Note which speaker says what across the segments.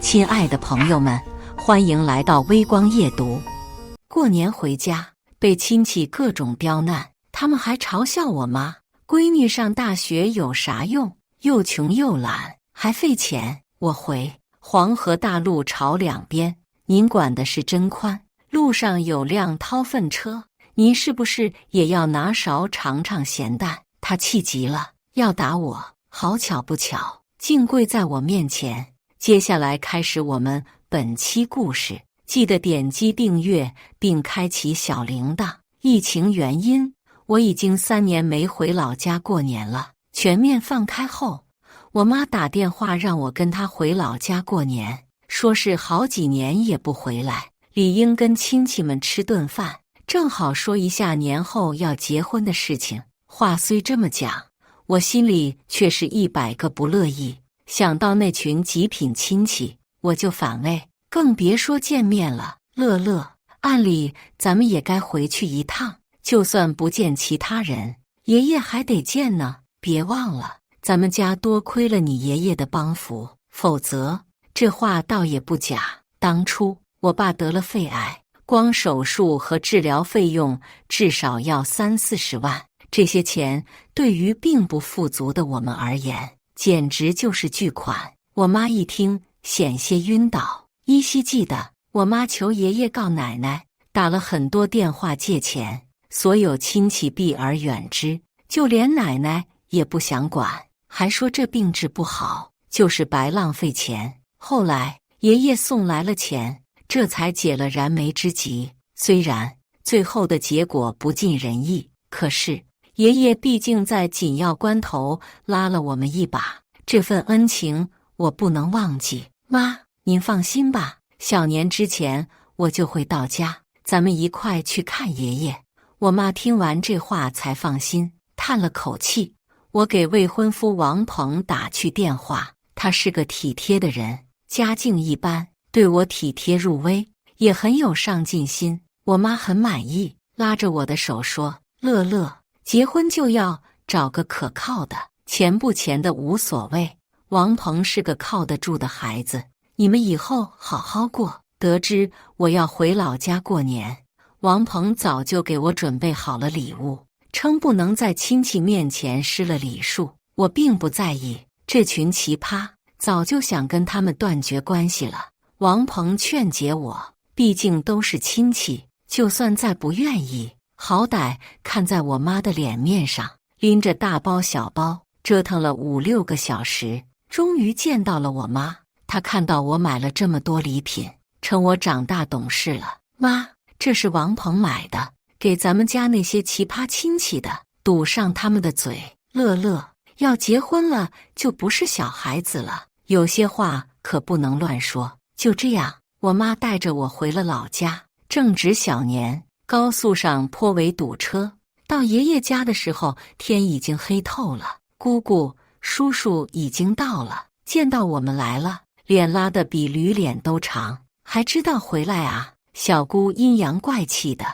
Speaker 1: 亲爱的朋友们，欢迎来到微光夜读。过年回家，被亲戚各种刁难，他们还嘲笑我妈：闺女上大学有啥用？又穷又懒，还费钱。我回：黄河大路朝两边，您管的是真宽。路上有辆掏粪车，您是不是也要拿勺尝尝咸淡？他气急了，要打我。好巧不巧，竟跪在我面前。接下来开始我们本期故事，记得点击订阅并开启小铃铛。疫情原因，我已经3年没回老家过年了。全面放开后，我妈打电话让我跟她回老家过年，说是好几年也不回来，理应跟亲戚们吃顿饭，正好说一下年后要结婚的事情。话虽这么讲，我心里却是100个不乐意。想到那群极品亲戚，我就反胃，更别说见面了。乐乐，按理咱们也该回去一趟，就算不见其他人，爷爷还得见呢。别忘了，咱们家多亏了你爷爷的帮扶，否则这话倒也不假。当初我爸得了肺癌，光手术和治疗费用至少要30-40万，这些钱对于并不富足的我们而言，简直就是巨款。我妈一听，险些晕倒。依稀记得，我妈求爷爷告奶奶，打了很多电话借钱，所有亲戚避而远之，就连奶奶也不想管，还说这病治不好，就是白浪费钱。后来爷爷送来了钱，这才解了燃眉之急。虽然最后的结果不尽人意，可是爷爷毕竟在紧要关头拉了我们一把，这份恩情我不能忘记。妈，您放心吧，小年之前我就会到家，咱们一块去看爷爷。我妈听完这话才放心，叹了口气。我给未婚夫王鹏打去电话，他是个体贴的人，家境一般，对我体贴入微，也很有上进心。我妈很满意，拉着我的手说：乐乐，结婚就要找个可靠的，钱不钱的无所谓。王鹏是个靠得住的孩子，你们以后好好过。得知我要回老家过年，王鹏早就给我准备好了礼物，称不能在亲戚面前失了礼数。我并不在意，这群奇葩早就想跟他们断绝关系了。王鹏劝解我，毕竟都是亲戚，就算再不愿意，好歹看在我妈的脸面上。拎着大包小包折腾了5-6个小时，终于见到了我妈。她看到我买了这么多礼品，称我长大懂事了。妈，这是王鹏买的，给咱们家那些奇葩亲戚的，堵上他们的嘴。乐乐，要结婚了就不是小孩子了，有些话可不能乱说。就这样，我妈带着我回了老家。正值小年，高速上颇为堵车，到爷爷家的时候，天已经黑透了。姑姑、叔叔已经到了，见到我们来了，脸拉得比驴脸都长，还知道回来啊？小姑阴阳怪气的，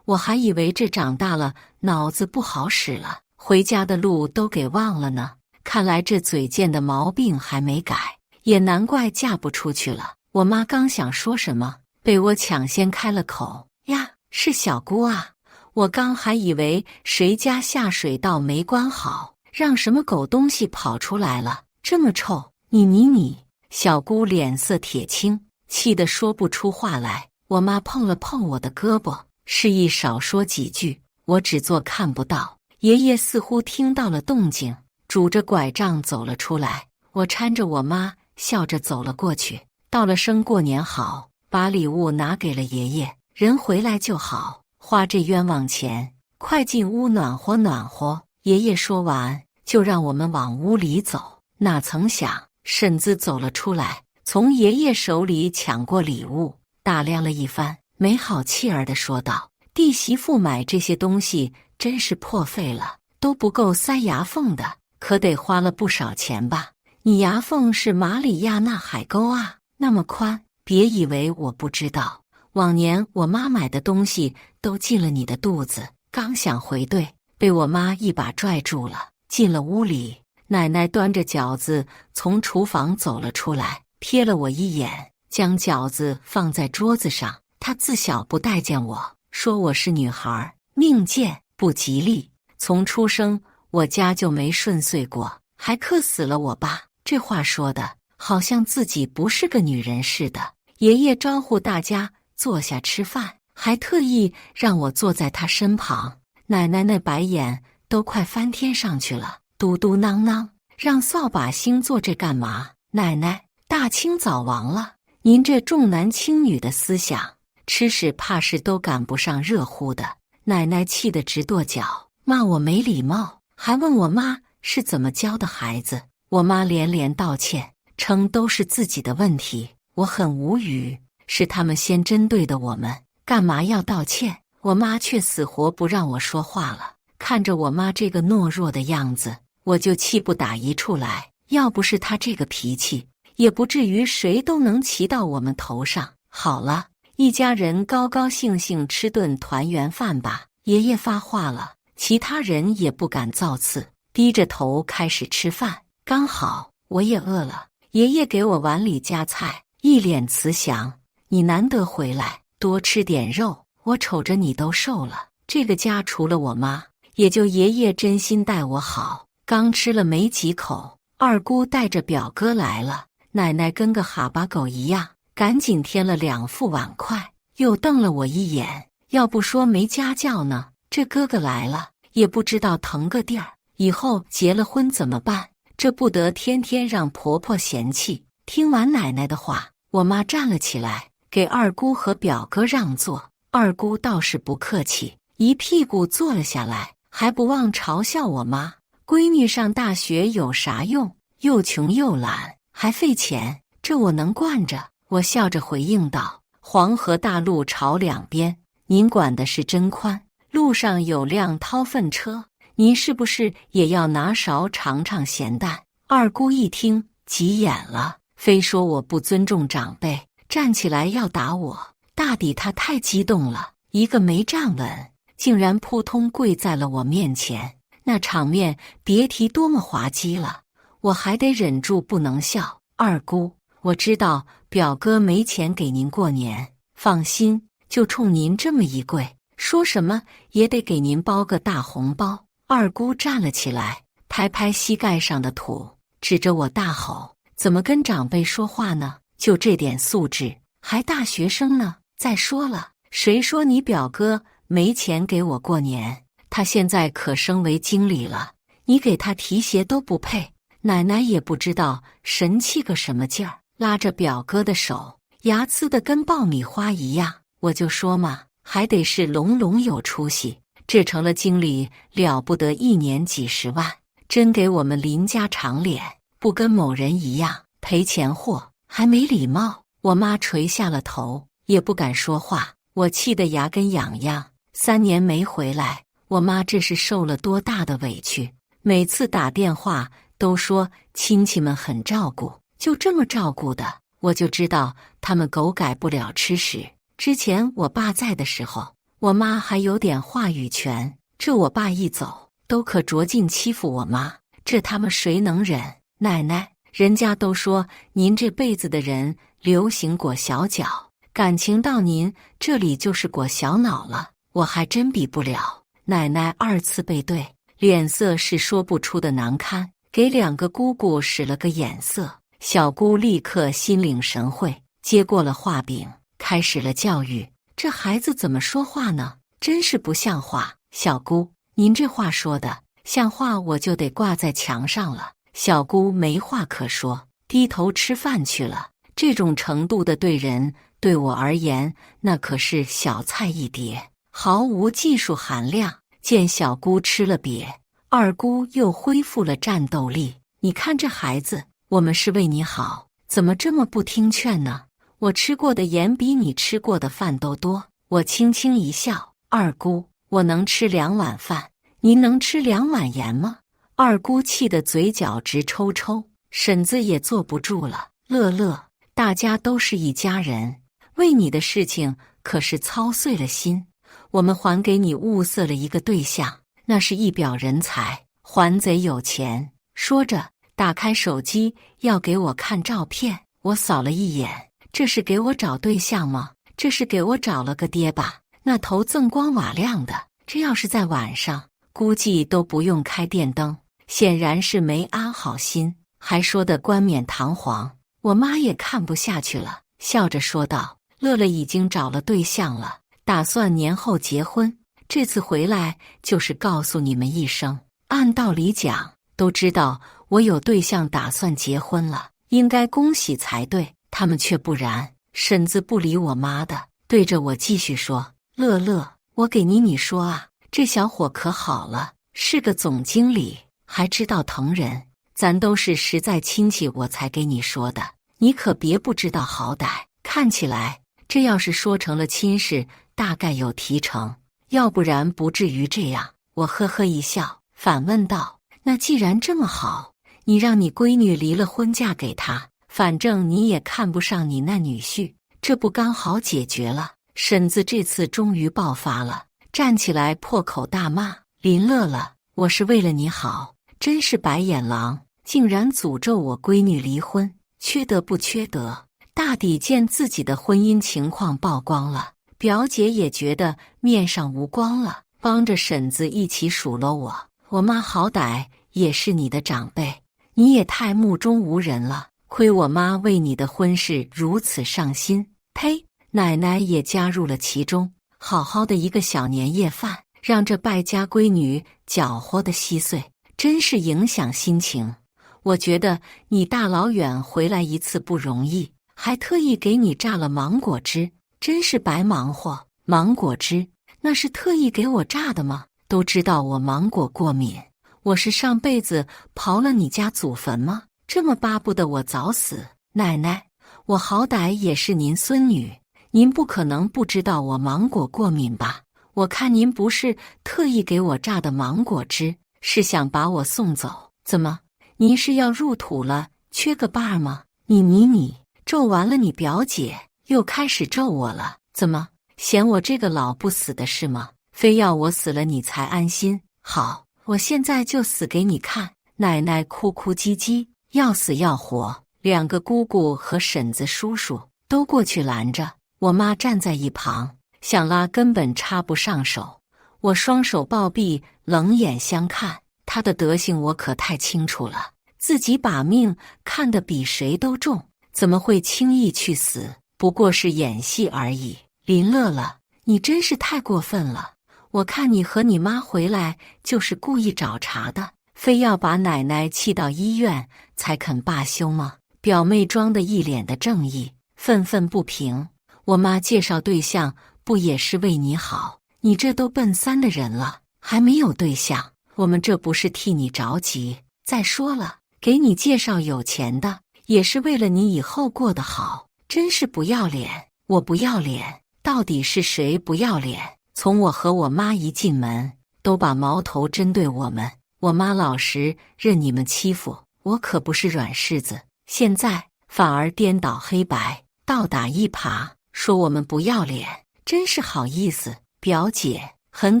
Speaker 1: 我还以为这长大了脑子不好使了，回家的路都给忘了呢。看来这嘴贱的毛病还没改，也难怪嫁不出去了。我妈刚想说什么，被我抢先开了口。呀，是小姑啊，我刚还以为谁家下水道没关好，让什么狗东西跑出来了，这么臭！你！小姑脸色铁青，气得说不出话来。我妈碰了碰我的胳膊，示意少说几句，我只做看不到。爷爷似乎听到了动静，拄着拐杖走了出来。我搀着我妈，笑着走了过去，道了声过年好，把礼物拿给了爷爷。人回来就好，花这冤枉钱，快进屋暖和暖和。爷爷说完，就让我们往屋里走。哪曾想，婶子走了出来，从爷爷手里抢过礼物，打量了一番，没好气儿地说道：弟媳妇买这些东西真是破费了，都不够塞牙缝的，可得花了不少钱吧？你牙缝是马里亚纳海沟啊，那么宽，别以为我不知道。往年我妈买的东西都进了你的肚子。刚想回对，被我妈一把拽住了。进了屋里，奶奶端着饺子从厨房走了出来，瞥了我一眼，将饺子放在桌子上。他自小不待见我，说我是女孩，命贱不吉利，从出生我家就没顺遂过，还克死了我爸。这话说的好像自己不是个女人似的。爷爷招呼大家坐下吃饭，还特意让我坐在他身旁。奶奶那白眼都快翻天上去了，嘟嘟囔囔，让扫把星坐这干嘛？奶奶，大清早亡了，您这重男轻女的思想，吃屎怕是都赶不上热乎的。奶奶气得直跺脚，骂我没礼貌，还问我妈是怎么教的孩子。我妈连连道歉，称都是自己的问题。我很无语，是他们先针对的我们，干嘛要道歉？我妈却死活不让我说话了。看着我妈这个懦弱的样子，我就气不打一处来。要不是她这个脾气，也不至于谁都能骑到我们头上。好了，一家人高高兴兴吃顿团圆饭吧。爷爷发话了，其他人也不敢造次，低着头开始吃饭。刚好我也饿了，爷爷给我碗里夹菜，一脸慈祥：“你难得回来，多吃点肉。我瞅着你都瘦了。”这个家除了我妈，也就爷爷真心待我好。刚吃了没几口，二姑带着表哥来了，奶奶跟个哈巴狗一样，赶紧添了2副碗筷，又瞪了我一眼。要不说没家教呢，这哥哥来了也不知道腾个地儿，以后结了婚怎么办？这不得天天让婆婆嫌弃。听完奶奶的话，我妈站了起来，给二姑和表哥让座。二姑倒是不客气，一屁股坐了下来，还不忘嘲笑我妈：“闺女上大学有啥用？又穷又懒，还费钱，这我能惯着？”我笑着回应道：“黄河大路朝两边，您管的是真宽。路上有辆掏粪车，您是不是也要拿勺尝尝咸淡？”二姑一听急眼了，非说我不尊重长辈，站起来要打我。大抵她太激动了，一个没站稳，竟然扑通跪在了我面前。那场面别提多么滑稽了，我还得忍住不能笑。二姑，我知道表哥没钱给您过年，放心，就冲您这么一跪，说什么也得给您包个大红包。二姑站了起来，拍拍膝盖上的土，指着我大吼：“怎么跟长辈说话呢？就这点素质，还大学生呢！再说了，谁说你表哥没钱给我过年？他现在可升为经理了，你给他提鞋都不配。”奶奶也不知道神气个什么劲儿，拉着表哥的手，牙呲得跟爆米花一样。我就说嘛，还得是龙龙有出息，这成了经理了不得，一年几十万，真给我们林家长脸，不跟某人一样赔钱货，还没礼貌。我妈垂下了头，也不敢说话。我气得牙根痒痒。3年没回来，我妈这是受了多大的委屈？每次打电话都说亲戚们很照顾，就这么照顾的，我就知道他们狗改不了吃屎。之前我爸在的时候，我妈还有点话语权，这我爸一走，都可着劲欺负我妈，这他们谁能忍？奶奶，人家都说您这辈子的人流行裹小脚，感情到您这里就是裹小脑了，我还真比不了。奶奶2次背对，脸色是说不出的难堪，给2个姑姑使了个眼色。小姑立刻心领神会，接过了话柄，开始了教育。这孩子怎么说话呢？真是不像话。小姑，您这话说的像话，我就得挂在墙上了。小姑没话可说，低头吃饭去了。这种程度的对人，对我而言那可是小菜一碟，毫无技术含量。见小姑吃了瘪，二姑又恢复了战斗力。你看这孩子，我们是为你好，怎么这么不听劝呢？我吃过的盐比你吃过的饭都多。我轻轻一笑：二姑，我能吃2碗饭，您能吃2碗盐吗？二姑气得嘴角直抽抽，婶子也坐不住了：乐乐，大家都是一家人，为你的事情可是操碎了心，我们还给你物色了一个对象，那是一表人才，还贼有钱。说着打开手机要给我看照片，我扫了一眼，这是给我找对象吗？这是给我找了个爹吧？那头锃光瓦亮的，这要是在晚上，估计都不用开电灯，显然是没安好心，还说得冠冕堂皇。我妈也看不下去了，笑着说道：乐乐已经找了对象了，打算年后结婚。这次回来就是告诉你们一声。按道理讲，都知道我有对象，打算结婚了，应该恭喜才对，他们却不然。婶子不理我妈的，对着我继续说：乐乐，我给你说啊，这小伙可好了，是个总经理，还知道疼人。咱都是实在亲戚，我才给你说的，你可别不知道好歹。看起来这要是说成了亲事，大概有提成，要不然不至于这样。我呵呵一笑，反问道：那既然这么好，你让你闺女离了婚嫁给他，反正你也看不上你那女婿，这不刚好解决了？婶子这次终于爆发了，站起来破口大骂：林乐乐，我是为了你好，真是白眼狼，竟然诅咒我闺女离婚，缺德不缺德？大抵见自己的婚姻情况曝光了，表姐也觉得面上无光了，帮着婶子一起数落我。我妈好歹也是你的长辈，你也太目中无人了，亏我妈为你的婚事如此上心。呸！奶奶也加入了其中，好好的一个小年夜饭，让这败家闺女搅和得稀碎，真是影响心情。我觉得你大老远回来一次不容易，还特意给你榨了芒果汁，真是白忙活。芒果汁那是特意给我榨的吗？都知道我芒果过敏，我是上辈子刨了你家祖坟吗？这么巴不得我早死？奶奶，我好歹也是您孙女，您不可能不知道我芒果过敏吧？我看您不是特意给我榨的芒果汁，是想把我送走。怎么，您是要入土了，缺个伴吗？你咒完了你表姐，又开始咒我了，怎么嫌我这个老不死的是吗？非要我死了你才安心？好，我现在就死给你看！奶奶哭哭唧唧，要死要活，两个姑姑和婶子叔叔都过去拦着，我妈站在一旁，想拉根本插不上手。我双手抱臂，冷眼相看，她的德行我可太清楚了，自己把命看得比谁都重，怎么会轻易去死？不过是演戏而已。林乐乐，你真是太过分了！我看你和你妈回来就是故意找茬的，非要把奶奶气到医院才肯罢休吗？表妹装得一脸的正义，愤愤不平。我妈介绍对象不也是为你好？你这都奔3的人了，还没有对象，我们这不是替你着急。再说了，给你介绍有钱的，也是为了你以后过得好。真是不要脸！我不要脸，到底是谁不要脸？从我和我妈一进门，都把矛头针对我们。我妈老实任你们欺负，我可不是软柿子。现在反而颠倒黑白，倒打一耙，说我们不要脸，真是好意思。表姐，很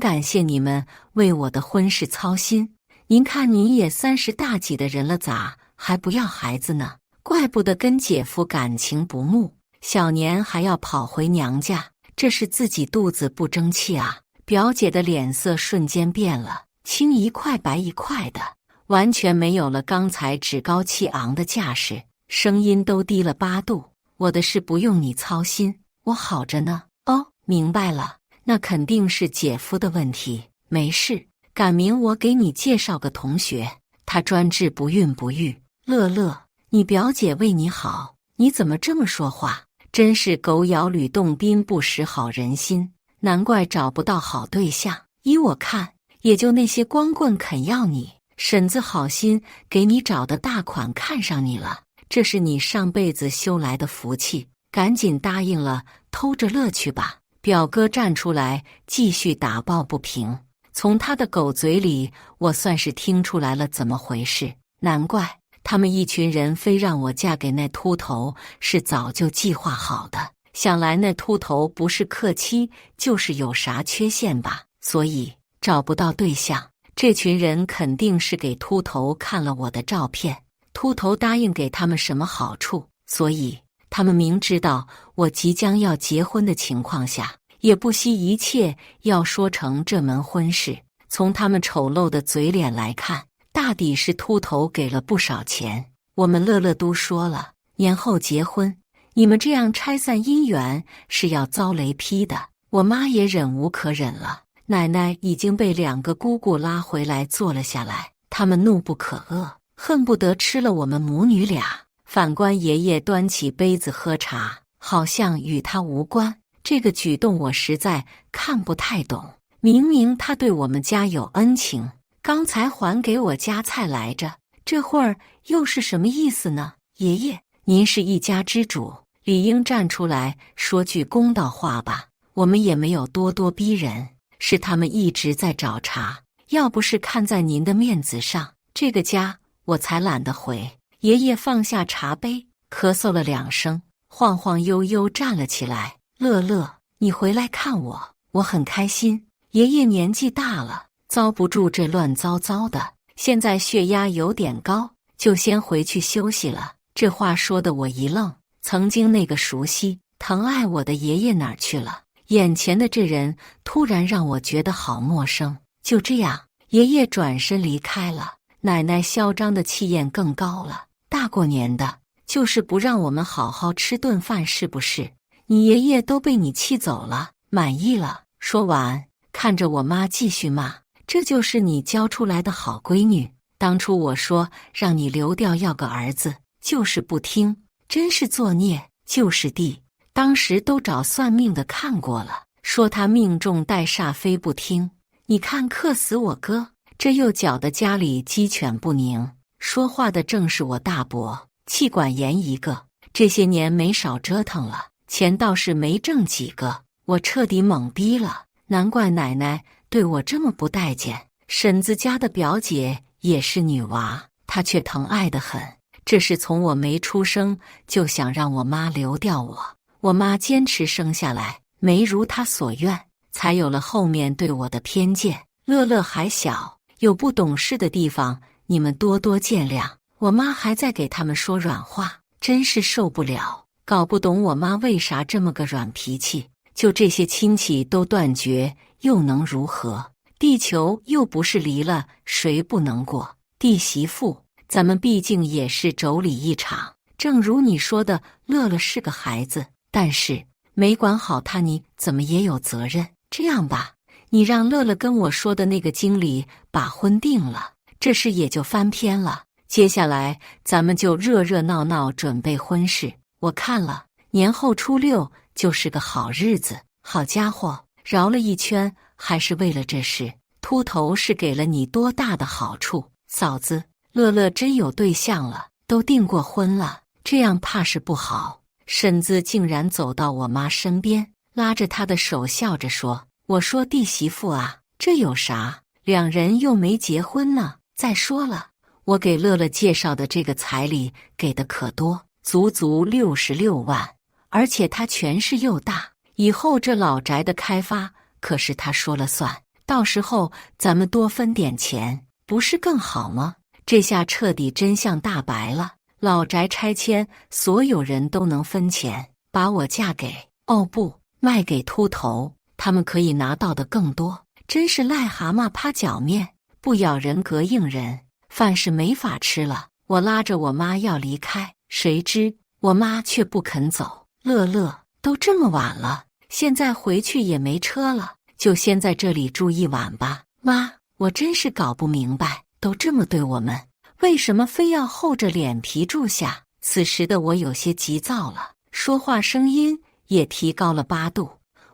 Speaker 1: 感谢你们为我的婚事操心。您看您也30大几的人了，咋还不要孩子呢？怪不得跟姐夫感情不睦，小年还要跑回娘家，这是自己肚子不争气啊！表姐的脸色瞬间变了，青一块白一块的，完全没有了刚才趾高气昂的架势，声音都低了8度。我的事不用你操心，我好着呢。哦，明白了，那肯定是姐夫的问题。没事，赶明我给你介绍个同学，他专治不孕不育。乐乐，你表姐为你好，你怎么这么说话？真是狗咬吕洞宾，不识好人心，难怪找不到好对象。依我看，也就那些光棍肯要你。婶子好心给你找的大款看上你了，这是你上辈子修来的福气，赶紧答应了，偷着乐去吧。表哥站出来继续打抱不平，从他的狗嘴里，我算是听出来了怎么回事。难怪他们一群人非让我嫁给那秃头，是早就计划好的。想来那秃头不是克妻，就是有啥缺陷吧，所以找不到对象。这群人肯定是给秃头看了我的照片，秃头答应给他们什么好处，所以他们明知道我即将要结婚的情况下，也不惜一切要说成这门婚事。从他们丑陋的嘴脸来看，大抵是秃头给了不少钱。我们乐乐都说了，年后结婚，你们这样拆散姻缘是要遭雷劈的。我妈也忍无可忍了，奶奶已经被2个姑姑拉回来坐了下来，他们怒不可遏，恨不得吃了我们母女俩。反观爷爷端起杯子喝茶，好像与他无关。这个举动我实在看不太懂。明明他对我们家有恩情，刚才还给我夹菜来着，这会儿又是什么意思呢？爷爷，您是一家之主，理应站出来说句公道话吧。我们也没有咄咄逼人，是他们一直在找茬。要不是看在您的面子上，这个家我才懒得回。爷爷放下茶杯，咳嗽了2声，晃晃悠悠站了起来。乐乐，你回来看我，我很开心。爷爷年纪大了，遭不住这乱糟糟的，现在血压有点高，就先回去休息了。这话说的我一愣，曾经那个熟悉疼爱我的爷爷哪儿去了？眼前的这人突然让我觉得好陌生。就这样，爷爷转身离开了。奶奶嚣张的气焰更高了，大过年的，就是不让我们好好吃顿饭，是不是？你爷爷都被你气走了，满意了。说完，看着我妈继续骂，这就是你教出来的好闺女。当初我说让你留掉要个儿子，就是不听，真是作孽。就是地，当时都找算命的看过了，说他命中带煞，非不听。你看克死我哥，这又搅得家里鸡犬不宁。说话的正是我大伯，气管炎一个，这些年没少折腾了，钱倒是没挣几个。我彻底懵逼了，难怪奶奶对我这么不待见。婶子家的表姐也是女娃，她却疼爱得很。这是从我没出生就想让我妈留掉我，我妈坚持生下来，没如她所愿，才有了后面对我的偏见。乐乐还小，有不懂事的地方，你们多多见谅。我妈还在给他们说软话，真是受不了，搞不懂我妈为啥这么个软脾气。就这些亲戚都断绝，又能如何？地球又不是离了谁不能过。弟媳妇，咱们毕竟也是妯娌一场。正如你说的，乐乐是个孩子，但是没管好他，你怎么也有责任。这样吧，你让乐乐跟我说的那个经理把婚定了，这事也就翻篇了。接下来咱们就热热闹闹准备婚事。我看了，年后初6就是个好日子。好家伙，绕了一圈，还是为了这事。秃头是给了你多大的好处？嫂子，乐乐真有对象了，都订过婚了，这样怕是不好。婶子竟然走到我妈身边，拉着她的手笑着说，我说弟媳妇啊，这有啥？2人又没结婚呢。再说了，我给乐乐介绍的这个彩礼给的可多，足足66万，而且他权势又大，以后这老宅的开发可是他说了算，到时候咱们多分点钱，不是更好吗？这下彻底真相大白了，老宅拆迁，所有人都能分钱，把我嫁给，哦不，卖给秃头，他们可以拿到的更多。真是癞蛤蟆趴脚面，不咬人膈应人，饭是没法吃了。我拉着我妈要离开，谁知我妈却不肯走。乐乐，都这么晚了，现在回去也没车了，就先在这里住一晚吧。妈，我真是搞不明白，都这么对我们，为什么非要厚着脸皮住下？此时的我有些急躁了，说话声音也提高了8度。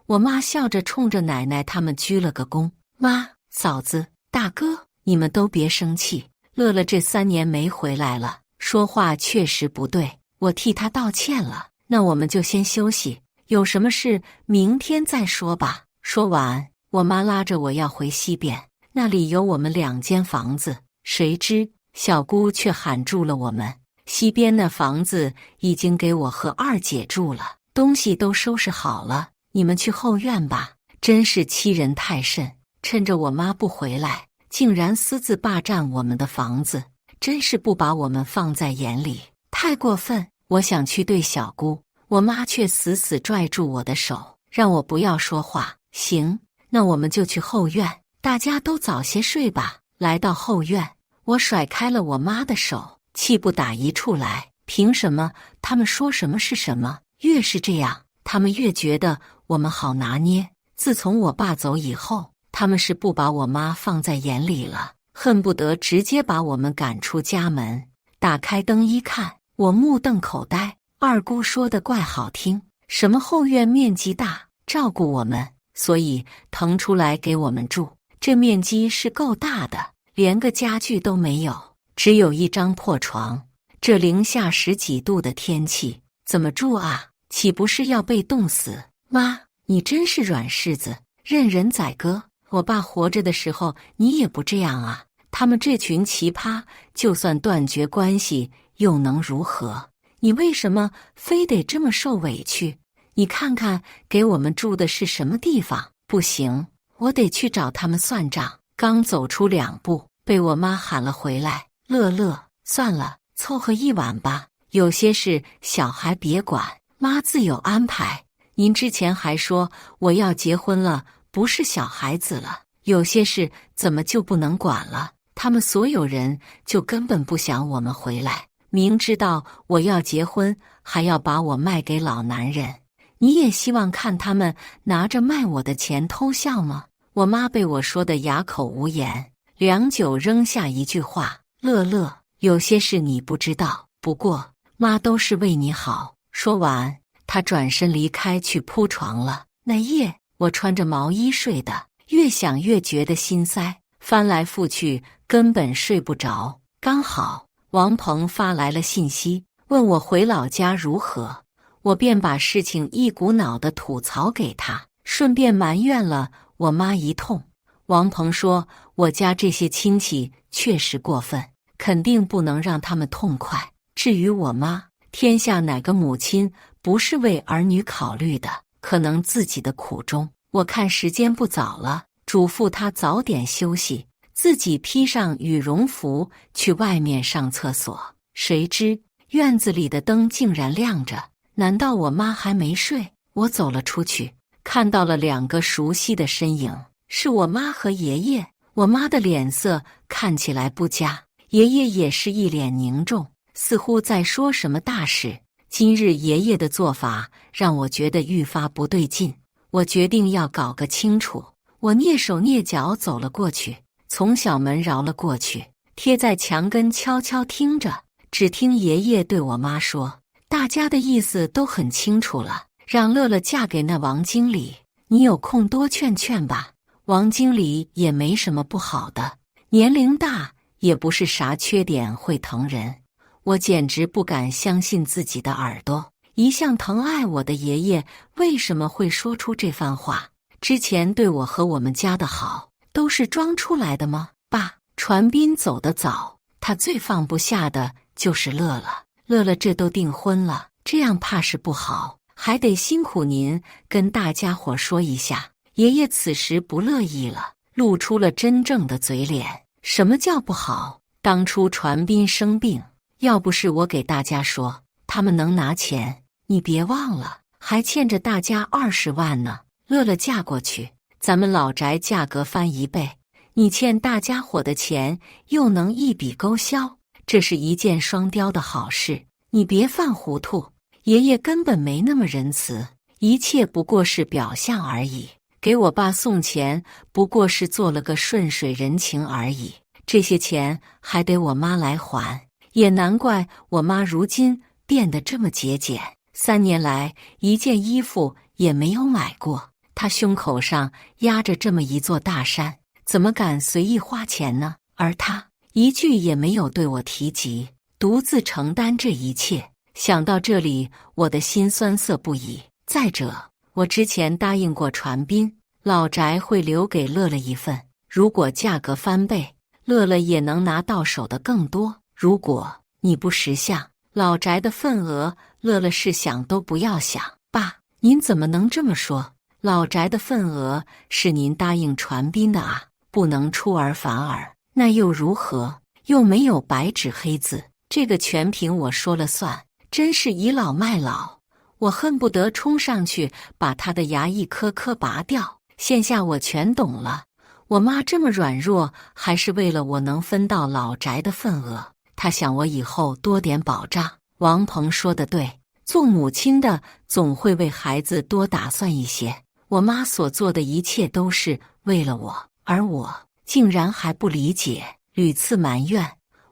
Speaker 1: 我妈笑着冲着奶奶他们鞠了个躬。妈、嫂子、大哥，你们都别生气，乐乐这3年没回来了，说话确实不对，我替他道歉了。那我们就先休息，有什么事明天再说吧。说完，我妈拉着我要回西边，那里有我们2间房子。谁知小姑却喊住了我们，西边那房子已经给我和二姐住了，东西都收拾好了，你们去后院吧。真是欺人太甚，趁着我妈不回来，竟然私自霸占我们的房子，真是不把我们放在眼里，太过分。我想去对小姑，我妈却死死拽住我的手，让我不要说话。行，那我们就去后院，大家都早些睡吧。来到后院，我甩开了我妈的手，气不打一处来。凭什么他们说什么是什么？越是这样，他们越觉得我们好拿捏。自从我爸走以后，他们是不把我妈放在眼里了，恨不得直接把我们赶出家门。打开灯一看，我目瞪口呆。二姑说的怪好听，什么后院面积大，照顾我们，所以腾出来给我们住。这面积是够大的，连个家具都没有，只有一张破床。这零下10几度的天气，怎么住啊？岂不是要被冻死？妈，你真是软柿子，任人宰割。我爸活着的时候，你也不这样啊。他们这群奇葩，就算断绝关系，又能如何？你为什么非得这么受委屈？你看看，给我们住的是什么地方？不行，我得去找他们算账。刚走出2步，被我妈喊了回来。乐乐，算了，凑合一晚吧。有些事小孩别管，妈自有安排。您之前还说我要结婚了，不是小孩子了，有些事怎么就不能管了？他们所有人就根本不想我们回来，明知道我要结婚，还要把我卖给老男人。你也希望看他们拿着卖我的钱偷笑吗？我妈被我说得哑口无言，良久扔下一句话：乐乐，有些事你不知道，不过妈都是为你好。说完，她转身离开去铺床了。那夜我穿着毛衣睡的，越想越觉得心塞，翻来覆去根本睡不着。刚好王鹏发来了信息，问我回老家如何，我便把事情一股脑地吐槽给他，顺便埋怨了我妈一通。王鹏说，我家这些亲戚确实过分，肯定不能让他们痛快。至于我妈，天下哪个母亲不是为儿女考虑的？可能自己的苦衷。我看时间不早了，嘱咐她早点休息，自己披上羽绒服去外面上厕所。谁知院子里的灯竟然亮着，难道我妈还没睡？我走了出去，看到了2个熟悉的身影，是我妈和爷爷。我妈的脸色看起来不佳，爷爷也是一脸凝重，似乎在说什么大事。今日爷爷的做法让我觉得愈发不对劲，我决定要搞个清楚。我蹑手蹑脚走了过去，从小门绕了过去，贴在墙根悄悄听着。只听爷爷对我妈说，大家的意思都很清楚了，让乐乐嫁给那王经理，你有空多劝劝吧。王经理也没什么不好的，年龄大也不是啥缺点，会疼人。我简直不敢相信自己的耳朵，一向疼爱我的爷爷为什么会说出这番话？之前对我和我们家的好都是装出来的吗？爸，传斌走得早，他最放不下的就是乐乐。乐乐这都订婚了，这样怕是不好，还得辛苦您跟大家伙说一下。爷爷此时不乐意了，露出了真正的嘴脸。什么叫不好？当初传斌生病，要不是我给大家说，他们能拿钱，你别忘了，还欠着大家20万呢。乐乐嫁过去，咱们老宅价格翻1倍，你欠大家伙的钱又能一笔勾销，这是一箭双雕的好事，你别犯糊涂。爷爷根本没那么仁慈，一切不过是表象而已。给我爸送钱不过是做了个顺水人情而已，这些钱还得我妈来还，也难怪我妈如今变得这么节俭，3年来一件衣服也没有买过。她胸口上压着这么一座大山，怎么敢随意花钱呢？而她一句也没有对我提及，独自承担这一切。想到这里，我的心酸涩不已。再者，我之前答应过传斌，老宅会留给乐乐一份，如果价格翻倍，乐乐也能拿到手的更多。如果你不识相，老宅的份额，乐乐是想都不要想。爸，您怎么能这么说？老宅的份额是您答应传斌的啊，不能出尔反尔。那又如何？又没有白纸黑字，这个全凭我说了算。真是倚老卖老。我恨不得冲上去把他的牙一颗颗拔掉。现下我全懂了，我妈这么软弱，还是为了我能分到老宅的份额。她想我以后多点保障。王鹏说得对，做母亲的总会为孩子多打算一些。我妈所做的一切都是为了我，而我竟然还不理解，屡次埋怨。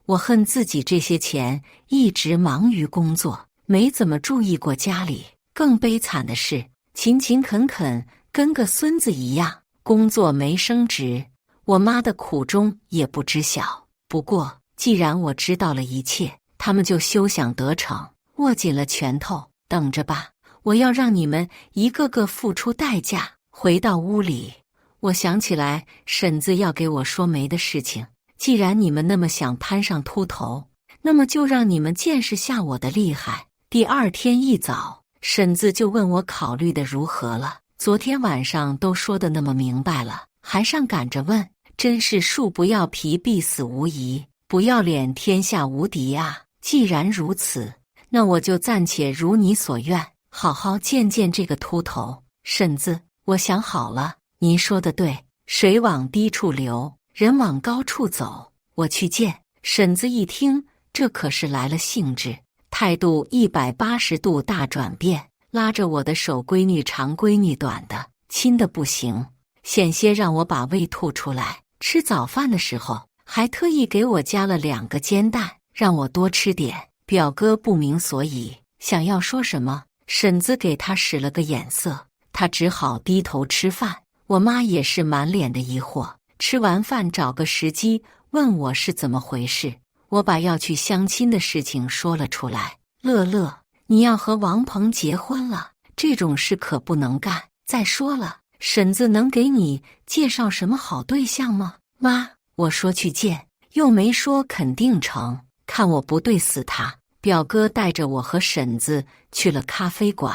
Speaker 1: 我恨自己这些钱一直忙于工作，没怎么注意过家里。更悲惨的是，勤勤恳恳跟个孙子一样，工作没升职，我妈的苦衷也不知晓。不过既然我知道了一切，他们就休想得逞。握紧了拳头，等着吧，我要让你们一个个付出代价。回到屋里，我想起来婶子要给我说媒的事情。既然你们那么想攀上秃头，那么就让你们见识下我的厉害。第二天一早，婶子就问我考虑的如何了。昨天晚上都说的那么明白了，还上赶着问，真是树不要皮必死无疑，不要脸天下无敌啊！既然如此，那我就暂且如你所愿，好好见见这个秃头。婶子，我想好了，您说的对，水往低处流，人往高处走，我去见。婶子一听，这可是来了兴致，态度180度大转变，拉着我的手，闺女长闺女短的，亲的不行，险些让我把胃吐出来。吃早饭的时候，还特意给我加了2个煎蛋，让我多吃点。表哥不明所以，想要说什么，婶子给他使了个眼色，他只好低头吃饭。我妈也是满脸的疑惑，吃完饭找个时机问我是怎么回事。我把要去相亲的事情说了出来。乐乐，你要和王鹏结婚了，这种事可不能干。再说了，婶子能给你介绍什么好对象吗？妈，我说去见，又没说肯定成，看我不对死他。表哥带着我和婶子去了咖啡馆，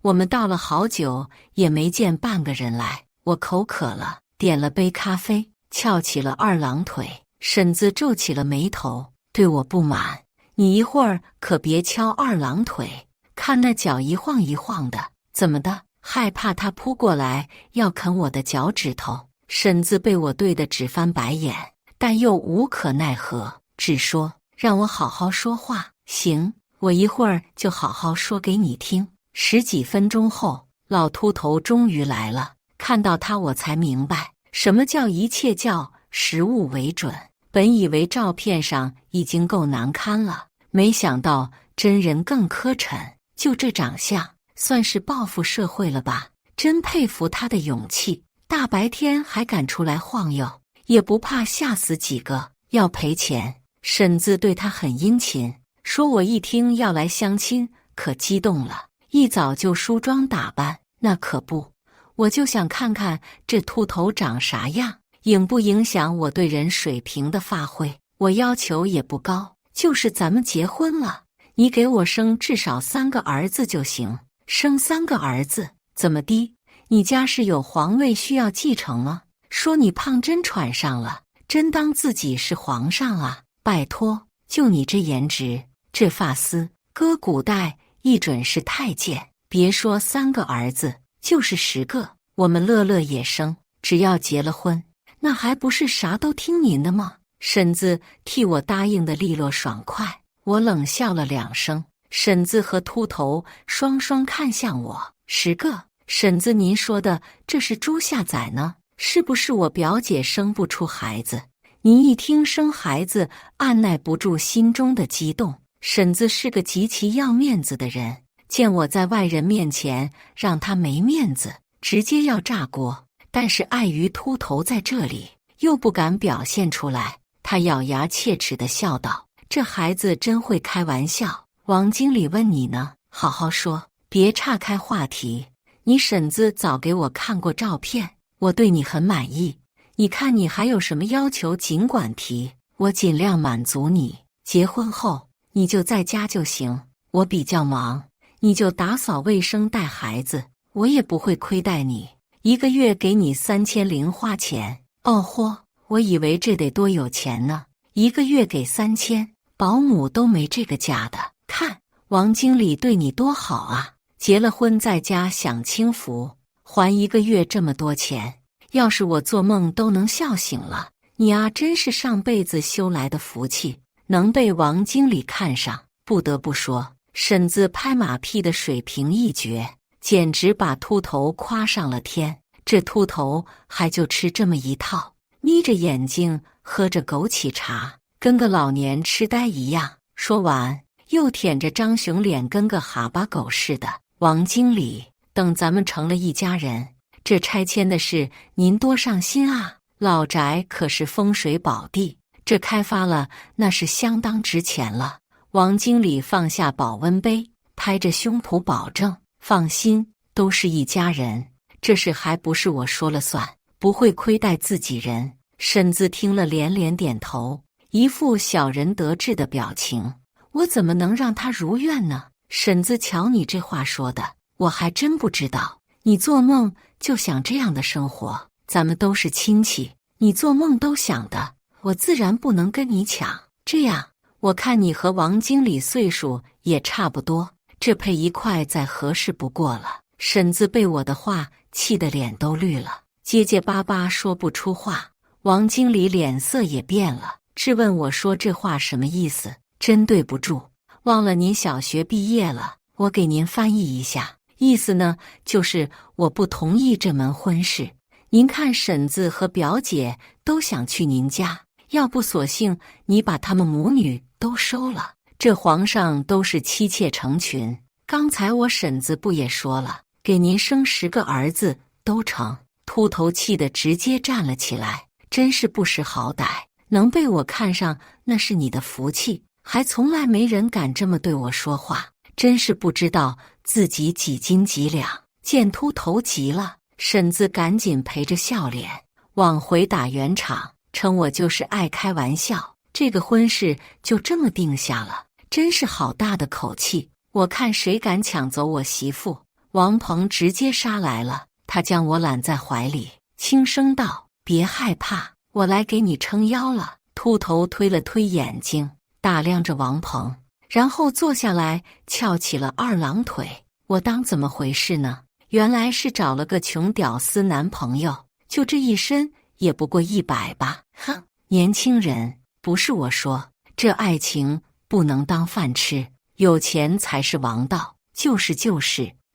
Speaker 1: 我们到了好久也没见半个人来。我口渴了，点了杯咖啡，翘起了二郎腿。婶子皱起了眉头，对我不满，你一会儿可别翘二郎腿，看那脚一晃一晃的，怎么的？害怕他扑过来要啃我的脚趾头。婶子被我对得直翻白眼，但又无可奈何，只说让我好好说话。行，我一会儿就好好说给你听。10几分钟后，老秃头终于来了。看到他，我才明白什么叫一切叫实物为准。本以为照片上已经够难堪了，没想到真人更磕碜。就这长相，算是报复社会了吧？真佩服他的勇气，大白天还敢出来晃悠，也不怕吓死几个。要赔钱。婶子对他很殷勤，说我一听要来相亲，可激动了，一早就梳妆打扮。那可不，我就想看看这秃头长啥样，影不影响我对人水平的发挥。我要求也不高，就是咱们结婚了，你给我生至少3个儿子就行。生3个儿子怎么的？你家是有皇位需要继承吗？说你胖真喘上了，真当自己是皇上啊？拜托，就你这颜值，这发丝，搁古代一准是太监。别说3个儿子，就是10个，我们乐乐也生。只要结了婚，那还不是啥都听您的吗？婶子替我答应的利落爽快。我冷笑了2声，婶子和秃头双双看向我。10个？婶子，您说的这是猪下崽呢？是不是我表姐生不出孩子？您一听生孩子，按耐不住心中的激动。婶子是个极其要面子的人，见我在外人面前让她没面子，直接要炸锅。但是碍于秃头在这里，又不敢表现出来。她咬牙切齿地笑道：“这孩子真会开玩笑。王经理问你呢，好好说，别岔开话题。你婶子早给我看过照片，我对你很满意。你看你还有什么要求尽管提，我尽量满足你。结婚后你就在家就行，我比较忙，你就打扫卫生带孩子，我也不会亏待你。1个月给你3000零花钱。”哦嚯，我以为这得多有钱呢，1个月给3000，保姆都没这个价的。看王经理对你多好啊，结了婚在家享清福，还1个月这么多钱，要是我做梦都能笑醒了。你啊，真是上辈子修来的福气，能被王经理看上。不得不说，婶子拍马屁的水平一绝，简直把秃头夸上了天。这秃头还就吃这么一套，眯着眼睛喝着枸杞茶，跟个老年痴呆一样。说完又舔着张熊脸，跟个哈巴狗似的。王经理，等咱们成了一家人，这拆迁的事您多上心啊。老宅可是风水宝地，这开发了那是相当值钱了。王经理放下保温杯，拍着胸脯保证：放心，都是一家人，这事还不是我说了算，不会亏待自己人。婶子听了连连点头，一副小人得志的表情。我怎么能让他如愿呢？婶子，瞧你这话说的，我还真不知道。你做梦就想这样的生活，咱们都是亲戚，你做梦都想的，我自然不能跟你抢。这样，我看你和王经理岁数也差不多，这配一块再合适不过了。婶子被我的话气得脸都绿了，结结巴巴说不出话。王经理脸色也变了，质问我说这话什么意思？真对不住，忘了您小学毕业了，我给您翻译一下。意思呢，就是我不同意这门婚事。您看婶子和表姐都想去您家，要不索性你把他们母女都收了，这皇上都是妻妾成群。刚才我婶子不也说了，给您生10个儿子都成。秃头气得直接站了起来，真是不识好歹，能被我看上那是你的福气，还从来没人敢这么对我说话，真是不知道自己几斤几两。见秃头急了，婶子赶紧陪着笑脸往回打圆场，称我就是爱开玩笑，这个婚事就这么定下了，真是好大的口气，我看谁敢抢走我媳妇。王鹏直接杀来了，他将我揽在怀里，轻声道：别害怕，我来给你撑腰了。秃头推了推眼睛，打量着王鹏，然后坐下来翘起了二郎腿。我当怎么回事呢？原来是找了个穷屌丝男朋友，就这一身也不过100吧。哼，年轻人，不是我说，这爱情不能当饭吃，有钱才是王道。就是，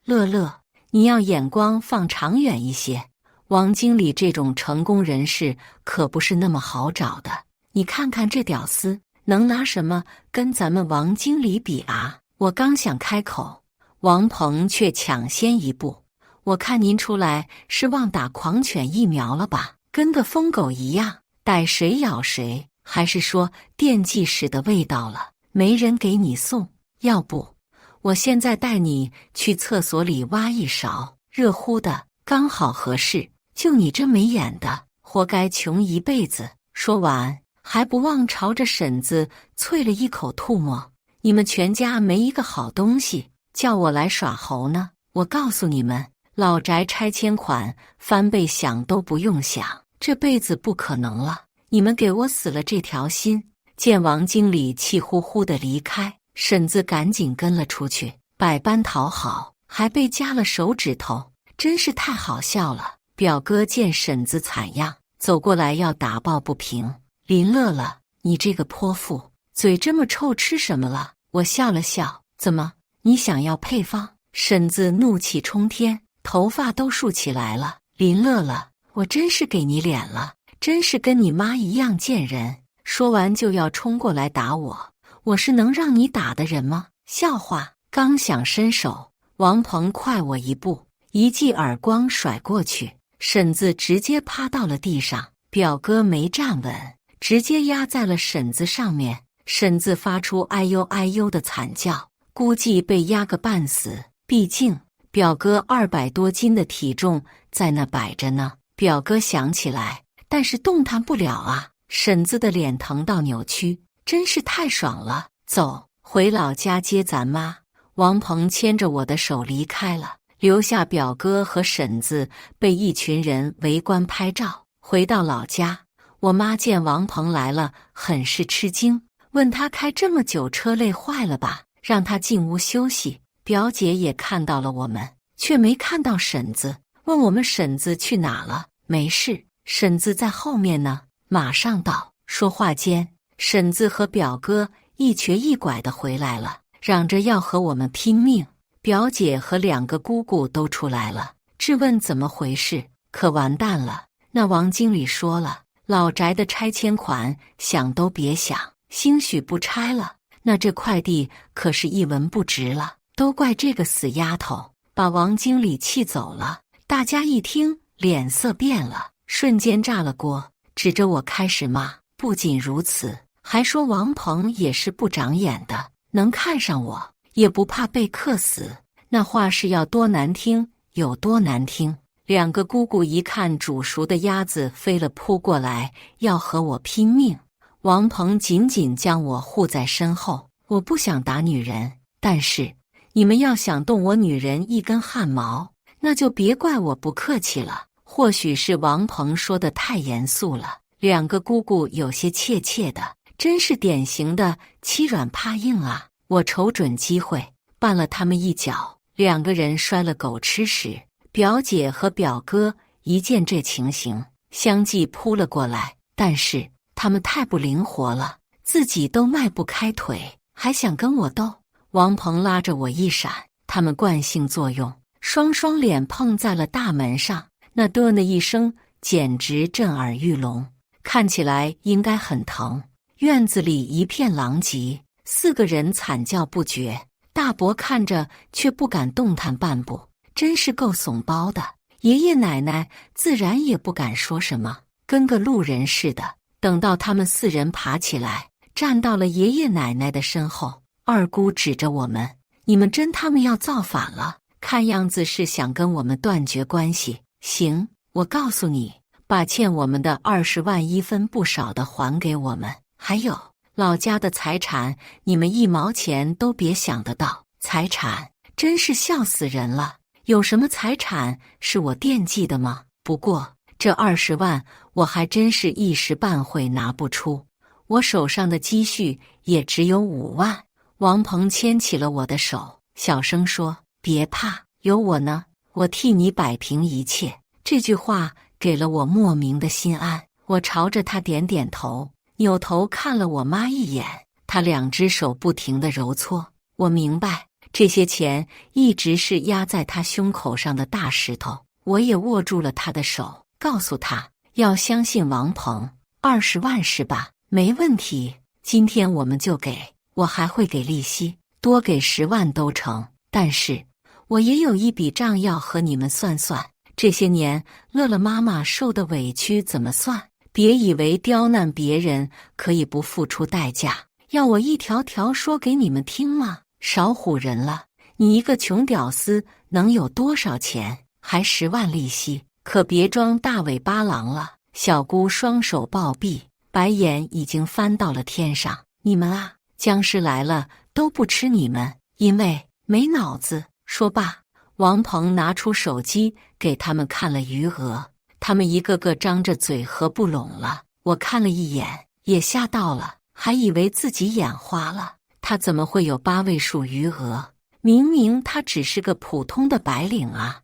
Speaker 1: 乐乐，你要眼光放长远一些。王经理这种成功人士可不是那么好找的，你看看这屌丝能拿什么跟咱们王经理比啊？我刚想开口，王鹏却抢先一步。我看您出来是忘打狂犬疫苗了吧？跟个疯狗一样，逮谁咬谁，还是说惦记屎的味道了？没人给你送，要不我现在带你去厕所里挖一勺，热乎的，刚好合适。就你这没眼的，活该穷一辈子。说完还不忘朝着婶子啐了一口吐沫。你们全家没一个好东西，叫我来耍猴呢？我告诉你们，老宅拆迁款翻倍想都不用想，这辈子不可能了。你们给我死了这条心。见王经理气呼呼地离开，婶子赶紧跟了出去，百般讨好，还被夹了手指头，真是太好笑了。表哥见婶子惨样，走过来要打抱不平。林乐乐，你这个泼妇，嘴这么臭，吃什么了？我笑了笑，怎么，你想要配方？婶子怒气冲天，头发都竖起来了。林乐乐，我真是给你脸了，真是跟你妈一样贱人。说完就要冲过来打我，我是能让你打的人吗？笑话！刚想伸手，王鹏快我一步，一记耳光甩过去，婶子直接趴到了地上。表哥没站稳，直接压在了婶子上面，婶子发出哎呦哎呦的惨叫，估计被压个半死。毕竟表哥200多斤的体重在那摆着呢。表哥想起来，但是动弹不了啊。婶子的脸疼到扭曲，真是太爽了。走，回老家接咱妈。王鹏牵着我的手离开了，留下表哥和婶子被一群人围观拍照。回到老家，我妈见王鹏来了，很是吃惊，问他开这么久车累坏了吧？让她进屋休息。表姐也看到了我们，却没看到婶子，问我们婶子去哪了。没事，婶子在后面呢，马上到。说话间，婶子和表哥一瘸一拐地回来了，嚷着要和我们拼命。表姐和2个姑姑都出来了，质问怎么回事。可完蛋了，那王经理说了，老宅的拆迁款想都别想，兴许不拆了，那这块地可是一文不值了。都怪这个死丫头，把王经理气走了。大家一听，脸色变了，瞬间炸了锅，指着我开始骂。不仅如此，还说王鹏也是不长眼的，能看上我也不怕被克死。那话是要多难听有多难听。2个姑姑一看煮熟的鸭子飞了扑过来，要和我拼命。王鹏紧紧将我护在身后。我不想打女人，但是你们要想动我女人一根汗毛，那就别怪我不客气了。或许是王鹏说的太严肃了，2个姑姑有些怯怯的，真是典型的欺软怕硬啊。我瞅准机会绊了他们一脚，2个人摔了狗吃屎。表姐和表哥一见这情形，相继扑了过来，但是他们太不灵活了，自己都迈不开腿，还想跟我斗。王鹏拉着我一闪，他们惯性作用，双脸碰在了大门上，那嘚的一声简直震耳欲聋，看起来应该很疼。院子里一片狼藉，4个人惨叫不绝。大伯看着却不敢动弹半步，真是够怂包的。爷爷奶奶自然也不敢说什么，跟个路人似的。等到他们4人爬起来，站到了爷爷奶奶的身后，二姑指着我们：“你们真他们要造反了，看样子是想跟我们断绝关系。行，我告诉你，把欠我们的20万1分不少的还给我们，还有老家的财产，你们1毛钱都别想得到。财产真是笑死人了，有什么财产是我惦记的吗？不过这20万我还真是一时半会拿不出，我手上的积蓄也只有5万。”王鹏牵起了我的手，小声说：“别怕，有我呢，我替你摆平一切。”这句话给了我莫名的心安。我朝着他点点头，扭头看了我妈一眼，她2只手不停地揉搓。我明白，这些钱一直是压在他胸口上的大石头。我也握住了他的手，告诉他要相信王鹏。20万是吧？没问题，今天我们就给。我还会给利息，多给10万都成。但是我也有一笔账要和你们算算，这些年乐乐妈妈受的委屈怎么算？别以为刁难别人可以不付出代价，要我一条条说给你们听吗？少唬人了，你一个穷屌丝能有多少钱？还10万利息，可别装大尾巴狼了。小姑双手抱臂，白眼已经翻到了天上。你们啊，僵尸来了都不吃你们，因为没脑子。说罢，王鹏拿出手机给他们看了余额，他们一个个张着嘴合不拢了。我看了一眼，也吓到了，还以为自己眼花了。他怎么会有8位数余额？明明他只是个普通的白领啊！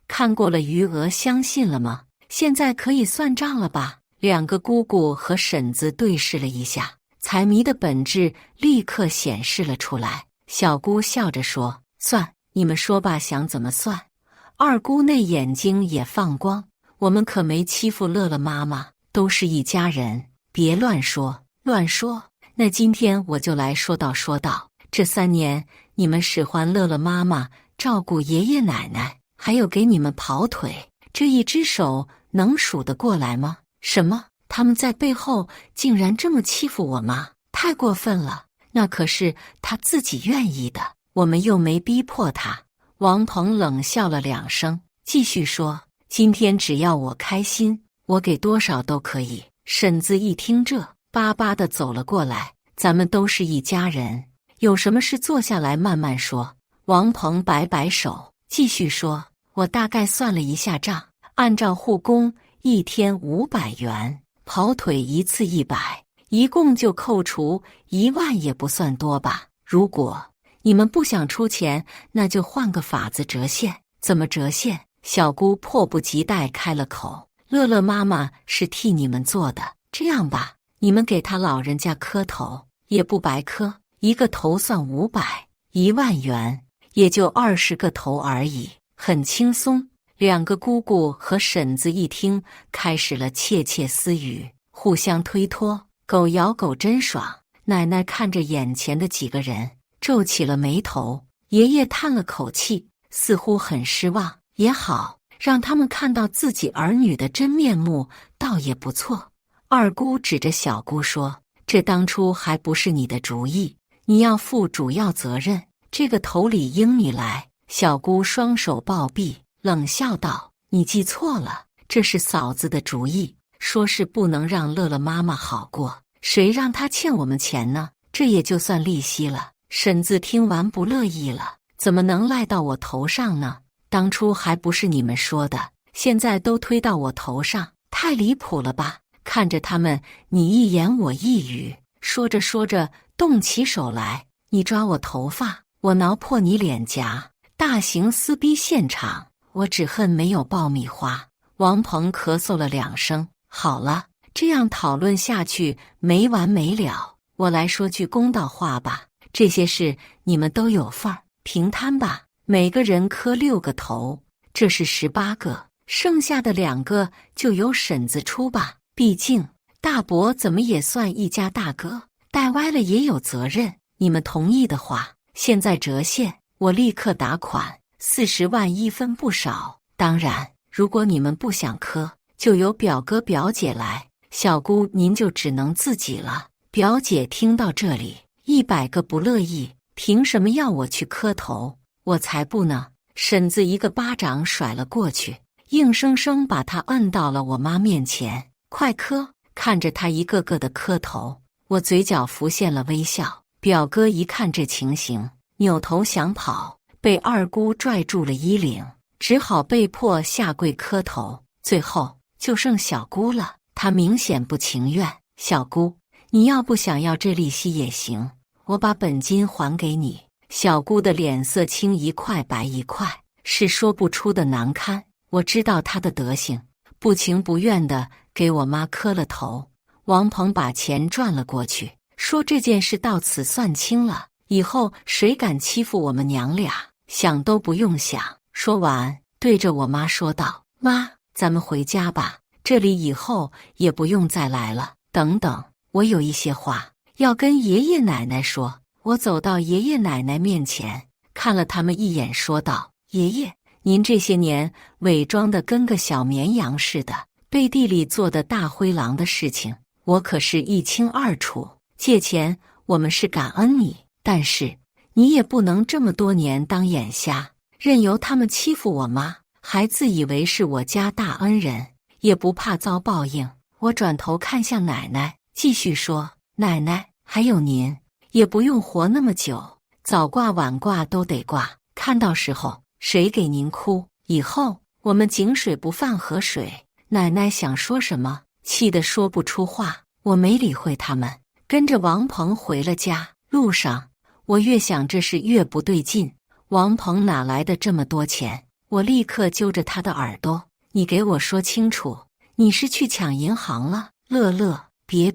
Speaker 1: 看过了余额，相信了吗？现在可以算账了吧？2个姑姑和婶子对视了一下，财迷的本质立刻显示了出来。小姑笑着说：“算，你们说吧，想怎么算？”二姑那眼睛也放光：“我们可没欺负乐乐妈妈，都是一家人，别乱说，乱说。那今天我就来说道说道，这3年你们使唤乐乐妈妈照顾爷爷奶奶，还有给你们跑腿，这一只手能数得过来吗？什么？他们在背后竟然这么欺负我妈，太过分了！那可是他自己愿意的，我们又没逼迫他。”王鹏冷笑了2声，继续说：“今天只要我开心，我给多少都可以。”婶子一听这，巴巴地走了过来：“咱们都是一家人，有什么事坐下来慢慢说。”王鹏摆摆手，继续说：“我大概算了一下账，按照护工1天500元，跑腿1次100，一共就扣除1万，也不算多吧？如果你们不想出钱，那就换个法子折现。怎么折现？小姑迫不及待开了口。乐乐妈妈是替你们做的，这样吧，你们给他老人家磕头，也不白磕，一个头算500，10000元，也就20个头而已，很轻松。两个姑姑和婶子一听，开始了窃窃私语，互相推脱，狗咬狗真爽。奶奶看着眼前的几个人，皱起了眉头。爷爷叹了口气，似乎很失望。也好，让他们看到自己儿女的真面目，倒也不错。二姑指着小姑说：“这当初还不是你的主意，你要负主要责任，这个头理应你来。”小姑双手抱臂，冷笑道：“你记错了，这是嫂子的主意，说是不能让乐乐妈妈好过，谁让她欠我们钱呢？这也就算利息了。”婶子听完不乐意了：“怎么能赖到我头上呢？当初还不是你们说的，现在都推到我头上，太离谱了吧？”看着他们你一言我一语，说着说着动起手来：“你抓我头发，我挠破你脸颊。”大型撕逼现场，我只恨没有爆米花。王鹏咳嗽了2声。好了，这样讨论下去没完没了。我来说句公道话吧，这些事你们都有份儿，平摊吧。每个人磕6个头，这是18个，剩下的2个就由婶子出吧。毕竟大伯怎么也算一家大哥，带歪了也有责任。你们同意的话，现在折现。我立刻打款，40万1分不少。当然，如果你们不想磕，就由表哥表姐来。小姑您就只能自己了。表姐听到这里，100个不乐意，凭什么要我去磕头？我才不呢！婶子一个巴掌甩了过去，硬生生把她摁到了我妈面前。快磕！看着她一个个的磕头，我嘴角浮现了微笑。表哥一看这情形，扭头想跑，被二姑拽住了衣领，只好被迫下跪磕头。最后就剩小姑了，她明显不情愿。小姑，你要不想要这利息也行，我把本金还给你。小姑的脸色青一块白一块，是说不出的难堪。我知道她的德行，不情不愿地给我妈磕了头。王鹏把钱转了过去，说这件事到此算清了。以后谁敢欺负我们娘俩，想都不用想。说完，对着我妈说道：“妈，咱们回家吧，这里以后也不用再来了。等等，我有一些话要跟爷爷奶奶说。”我走到爷爷奶奶面前，看了他们一眼，说道：“爷爷，您这些年伪装得跟个小绵羊似的，背地里做的大灰狼的事情，我可是一清二楚。借钱，我们是感恩你。但是你也不能这么多年当眼瞎，任由他们欺负我妈，还自以为是我家大恩人，也不怕遭报应。”我转头看向奶奶，继续说：“奶奶，还有您，也不用活那么久，早挂晚挂都得挂，看到时候谁给您哭？以后我们井水不犯河水。”奶奶想说什么，气得说不出话。我没理会他们，跟着王鹏回了家。路上我越想这事越不对劲，王鹏哪来的这么多钱？我立刻揪着他的耳朵：“你给我说清楚，你是去抢银行了？”乐乐，别，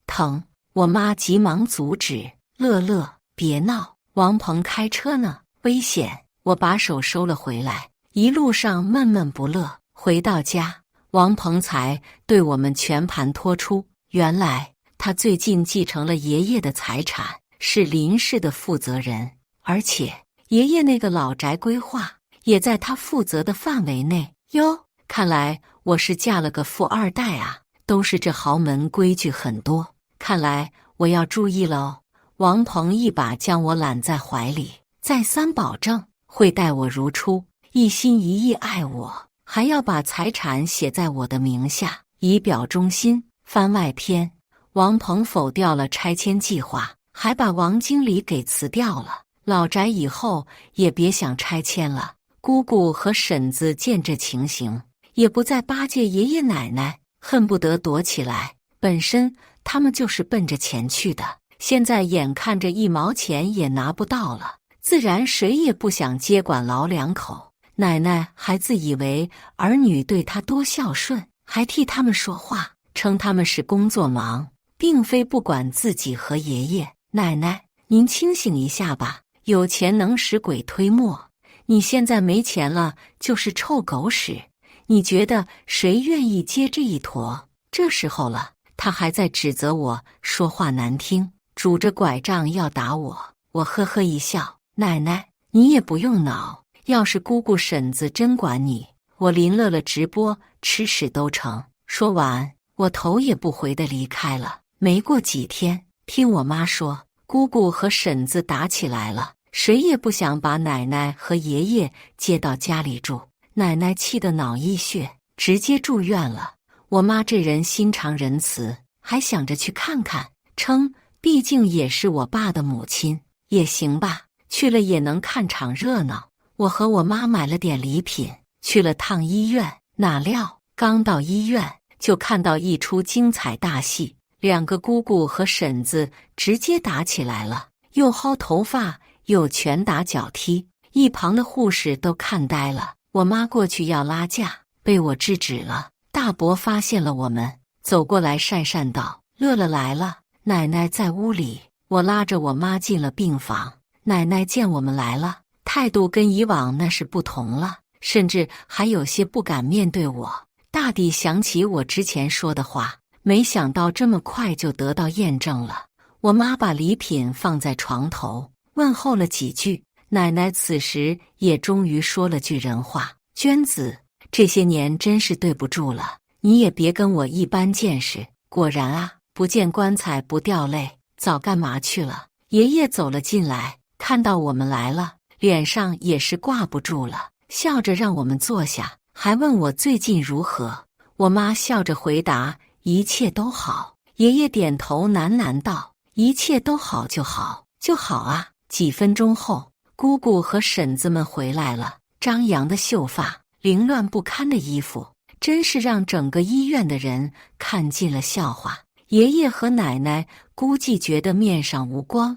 Speaker 1: 疼！我妈急忙阻止：“乐乐，别闹，王鹏开车呢，危险！”我把手收了回来，一路上闷闷不乐。回到家，王鹏才对我们全盘托出，原来他最近继承了爷爷的财产，是林氏的负责人，而且爷爷那个老宅规划也在他负责的范围内。哟，看来我是嫁了个富二代啊！都是这豪门规矩很多，看来我要注意了哦。王鹏一把将我揽在怀里，再三保证会待我如初，一心一意爱我，还要把财产写在我的名下，以表忠心。番外篇：王鹏否掉了拆迁计划，还把王经理给辞掉了。老宅以后也别想拆迁了。姑姑和婶子见这情形，也不再巴结爷爷奶奶，恨不得躲起来。本身他们就是奔着钱去的，现在眼看着1毛钱也拿不到了，自然谁也不想接管老两口。奶奶还自以为儿女对她多孝顺，还替他们说话，称他们是工作忙，并非不管自己和爷爷。奶奶，您清醒一下吧，有钱能使鬼推磨，你现在没钱了就是臭狗屎，你觉得谁愿意接这一坨？这时候了，他还在指责我说话难听，拄着拐杖要打我。我呵呵一笑，奶奶，你也不用恼，要是姑姑婶子真管你，我林乐乐直播吃屎都成。说完，我头也不回地离开了。没过几天，听我妈说，姑姑和婶子打起来了，谁也不想把奶奶和爷爷接到家里住。奶奶气得脑溢血，直接住院了。我妈这人心肠仁慈，还想着去看看，称毕竟也是我爸的母亲，也行吧，去了也能看场热闹。我和我妈买了点礼品，去了趟医院。哪料刚到医院，就看到一出精彩大戏，两个姑姑和婶子直接打起来了，又薅头发，又拳打脚踢，一旁的护士都看呆了。我妈过去要拉架，被我制止了。大伯发现了我们，走过来讪讪道：“乐乐来了，奶奶在屋里。”我拉着我妈进了病房。奶奶见我们来了，态度跟以往那是不同了，甚至还有些不敢面对我。大抵想起我之前说的话，没想到这么快就得到验证了。我妈把礼品放在床头，问候了几句。奶奶此时也终于说了句人话：“娟子，这些年真是对不住了，你也别跟我一般见识。”果然啊，不见棺材不掉泪，早干嘛去了？爷爷走了进来，看到我们来了，脸上也是挂不住了，笑着让我们坐下，还问我最近如何。我妈笑着回答：“一切都好。”爷爷点头喃喃道：“一切都好就好，就好啊。”几分钟后，姑姑和婶子们回来了，张扬的秀发，凌乱不堪的衣服，真是让整个医院的人看尽了笑话。爷爷和奶奶估计觉得面上无光，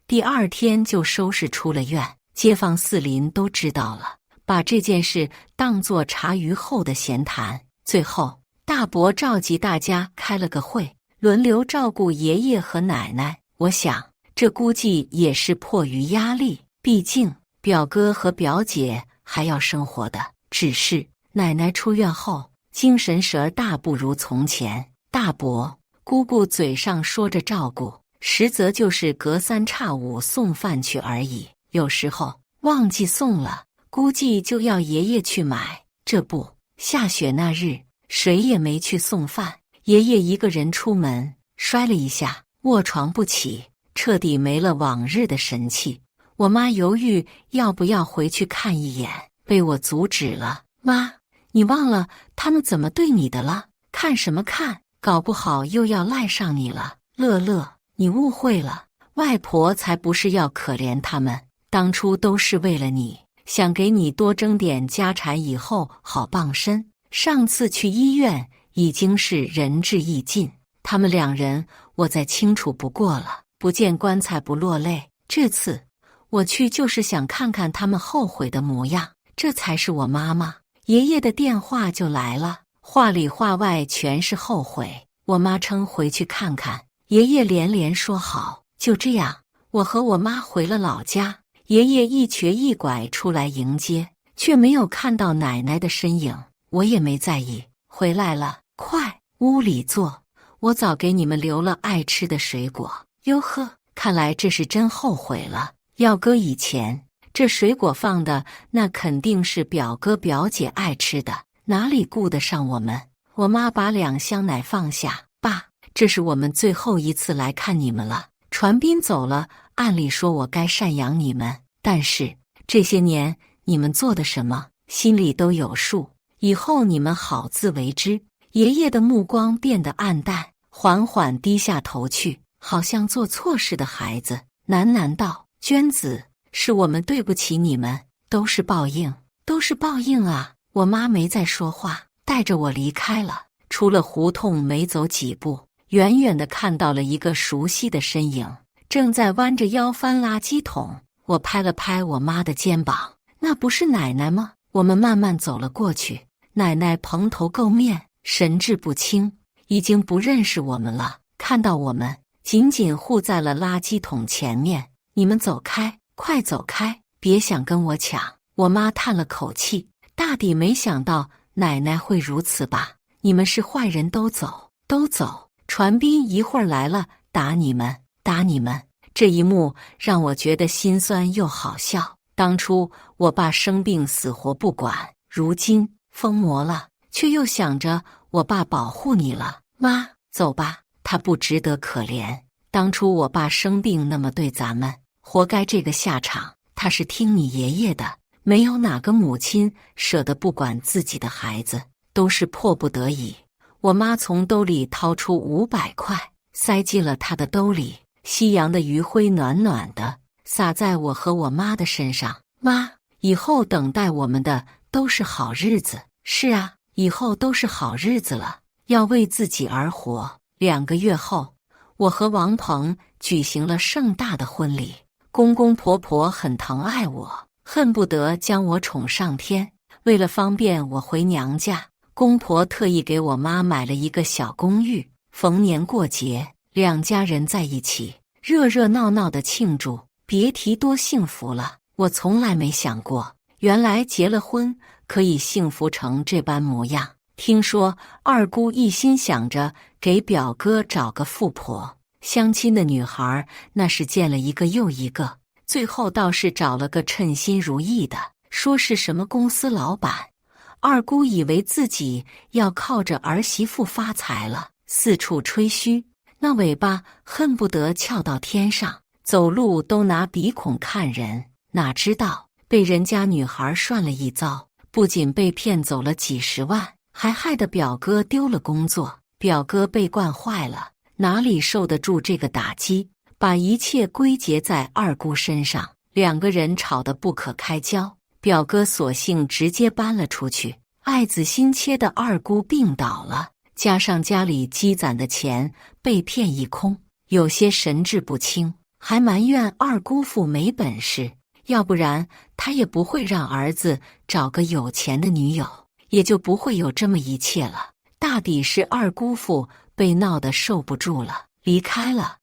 Speaker 1: 第二天就收拾出了院，街坊四邻都知道了，把这件事当作茶余后的闲谈。最后，大伯召集大家开了个会，轮流照顾爷爷和奶奶。我想，这估计也是迫于压力，毕竟表哥和表姐还要生活的。只是奶奶出院后，精神神儿大不如从前。大伯、姑姑嘴上说着照顾，实则就是隔三差五送饭去而已。有时候忘记送了，估计就要爷爷去买。这不，下雪那日，谁也没去送饭，爷爷一个人出门，摔了一下，卧床不起，彻底没了往日的神气。我妈犹豫要不要回去看一眼，被我阻止了。妈，你忘了他们怎么对你的了？看什么看？搞不好又要赖上你了。乐乐，你误会了，外婆才不是要可怜他们，当初都是为了你，想给你多争点家产，以后好傍身。上次去医院已经是仁至义尽，他们两人我再清楚不过了，不见棺材不落泪。这次我去就是想看看他们后悔的模样，这才是我妈妈。爷爷的电话就来了，话里话外全是后悔。我妈称回去看看，爷爷连连说好。就这样，我和我妈回了老家。爷爷一瘸一拐出来迎接，却没有看到奶奶的身影。我也没在意。回来了，快屋里坐，我早给你们留了爱吃的水果。哟呵，看来这是真后悔了。要搁以前，这水果放的那肯定是表哥表姐爱吃的，哪里顾得上我们？我妈把2箱奶放下，爸，这是我们最后一次来看你们了。传斌走了，按理说我该赡养你们，但是这些年你们做的什么，心里都有数，以后你们好自为之。爷爷的目光变得暗淡，缓缓低下头去，好像做错事的孩子，喃喃道：“娟子，是我们对不起你们，都是报应，都是报应啊！”我妈没再说话，带着我离开了。出了胡同没走几步，远远地看到了一个熟悉的身影，正在弯着腰翻垃圾桶。我拍了拍我妈的肩膀，那不是奶奶吗？我们慢慢走了过去，奶奶蓬头垢面，神志不清，已经不认识我们了。看到我们，紧紧护在了垃圾桶前面。你们走开，快走开，别想跟我抢。我妈叹了口气，大抵没想到奶奶会如此吧。你们是坏人，都走，都走。船兵一会儿来了，打你们，打你们。这一幕让我觉得心酸又好笑。当初我爸生病死活不管，如今疯魔了，却又想着我爸保护你了。妈，走吧，他不值得可怜。当初我爸生病那么对咱们，活该这个下场。他是听你爷爷的，没有哪个母亲舍得不管自己的孩子，都是迫不得已。我妈从兜里掏出500块，塞进了她的兜里。夕阳的余晖暖暖的洒在我和我妈的身上。妈，以后等待我们的都是好日子。是啊，以后都是好日子了，要为自己而活。2个月后，我和王鹏举行了盛大的婚礼。公公婆婆很疼爱我，恨不得将我宠上天。为了方便我回娘家，公婆特意给我妈买了一个小公寓，逢年过节2家人在一起，热热闹闹的庆祝，别提多幸福了。我从来没想过，原来结了婚可以幸福成这般模样。听说二姑一心想着给表哥找个富婆，相亲的女孩那是见了一个又一个，最后倒是找了个称心如意的，说是什么公司老板。二姑以为自己要靠着儿媳妇发财了，四处吹嘘，那尾巴恨不得翘到天上，走路都拿鼻孔看人。哪知道被人家女孩涮了一遭，不仅被骗走了几十万，还害得表哥丢了工作。表哥被惯坏了，哪里受得住这个打击，把一切归结在二姑身上。2个人吵得不可开交，表哥索性直接搬了出去。爱子心切的二姑病倒了，加上家里积攒的钱被骗一空，有些神志不清，还埋怨二姑父没本事，要不然他也不会让儿子找个有钱的女友，也就不会有这么一切了。大抵是二姑父被闹得受不住了，离开了。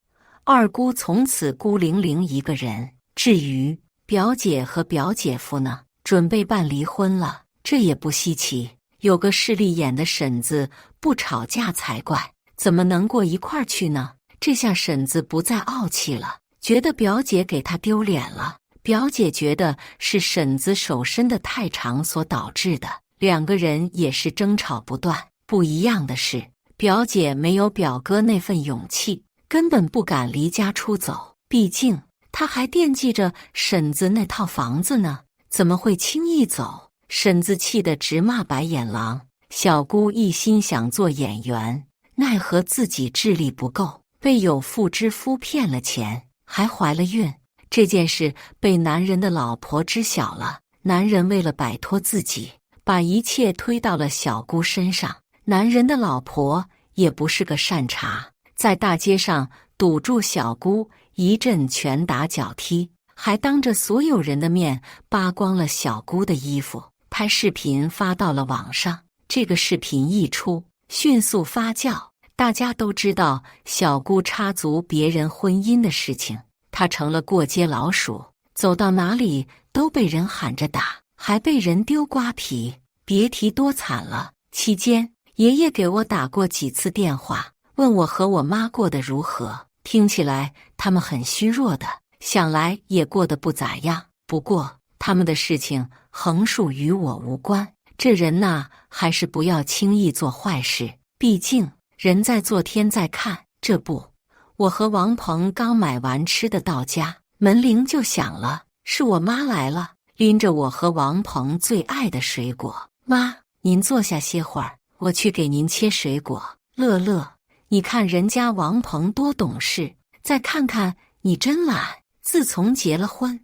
Speaker 1: 二姑从此孤零零一个人。至于表姐和表姐夫呢，准备办离婚了。这也不稀奇，有个势利眼的婶子不吵架才怪，怎么能过一块儿去呢？这下婶子不再傲气了，觉得表姐给她丢脸了。表姐觉得是婶子手伸得太长所导致的。2个人也是争吵不断。不一样的是，表姐没有表哥那份勇气，根本不敢离家出走，毕竟她还惦记着婶子那套房子呢，怎么会轻易走？婶子气得直骂白眼狼。小姑一心想做演员，奈何自己智力不够，被有妇之夫骗了钱，还怀了孕。这件事被男人的老婆知晓了，男人为了摆脱自己，把一切推到了小姑身上。男人的老婆也不是个善茬，在大街上堵住小姑，一阵拳打脚踢，还当着所有人的面扒光了小姑的衣服，拍视频发到了网上。这个视频一出，迅速发酵，大家都知道小姑插足别人婚姻的事情，她成了过街老鼠，走到哪里都被人喊着打，还被人丢瓜皮，别提多惨了。期间爷爷给我打过几次电话，问我和我妈过得如何，听起来他们很虚弱的，想来也过得不咋样。不过他们的事情横竖与我无关，这人呐，还是不要轻易做坏事，毕竟人在做天在看。这不，我和王鹏刚买完吃的到家，门铃就响了，是我妈来了，拎着我和王鹏最爱的水果。妈，您坐下歇会儿，我去给您切水果。乐乐，你看人家王鹏多懂事，再看看你真懒。自从结了婚，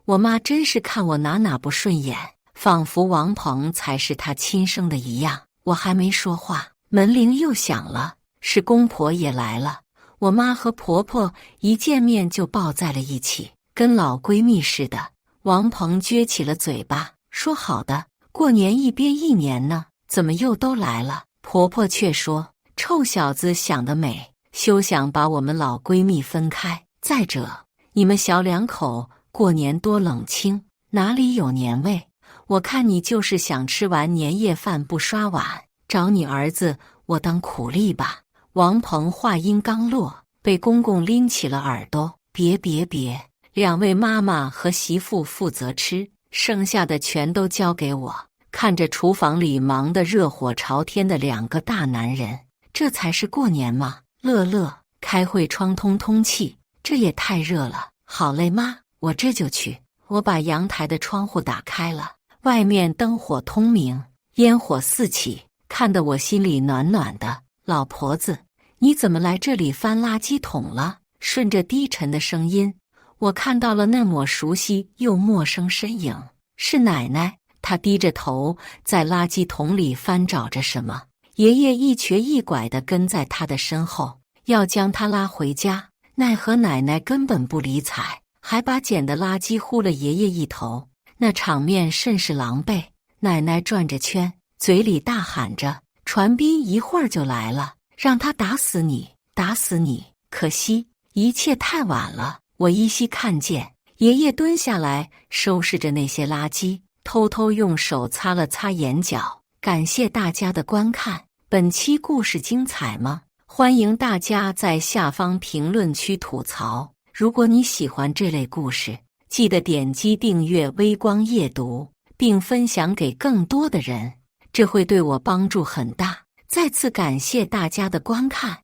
Speaker 1: 我妈真是看我哪不顺眼，仿佛王鹏才是她亲生的一样。我还没说话，门铃又响了，是公婆也来了。我妈和婆婆一见面就抱在了一起，跟老闺蜜似的。王鹏撅起了嘴巴，说好的，过年一憋一年呢，怎么又都来了？婆婆却说，臭小子想得美，休想把我们老闺蜜分开。再者，你们小两口过年多冷清，哪里有年味？我看你就是想吃完年夜饭不刷碗，找你儿子我当苦力吧。王鹏话音刚落，被公公拎起了耳朵，别，两位妈妈和媳妇负责吃，剩下的全都交给我。看着厨房里忙得热火朝天的两个大男人，这才是过年吗？乐，开会窗通气，这也太热了。好嘞妈，我这就去。我把阳台的窗户打开了，外面灯火通明，烟火四起，看得我心里暖暖的。老婆子，你怎么来这里翻垃圾桶了？顺着低沉的声音，我看到了那抹熟悉又陌生身影，是奶奶。她低着头在垃圾桶里翻找着什么，爷爷一瘸一拐地跟在她的身后，要将她拉回家，奈何奶奶根本不理睬，还把捡的垃圾呼了爷爷一头。那场面甚是狼狈，奶奶转着圈，嘴里大喊着，传斌一会儿就来了，让他打死你，打死你。可惜一切太晚了，我依稀看见爷爷蹲下来收拾着那些垃圾，偷偷用手擦了擦眼角。感谢大家的观看，本期故事精彩吗？欢迎大家在下方评论区吐槽。如果你喜欢这类故事，记得点击订阅微光夜读，并分享给更多的人，这会对我帮助很大。再次感谢大家的观看。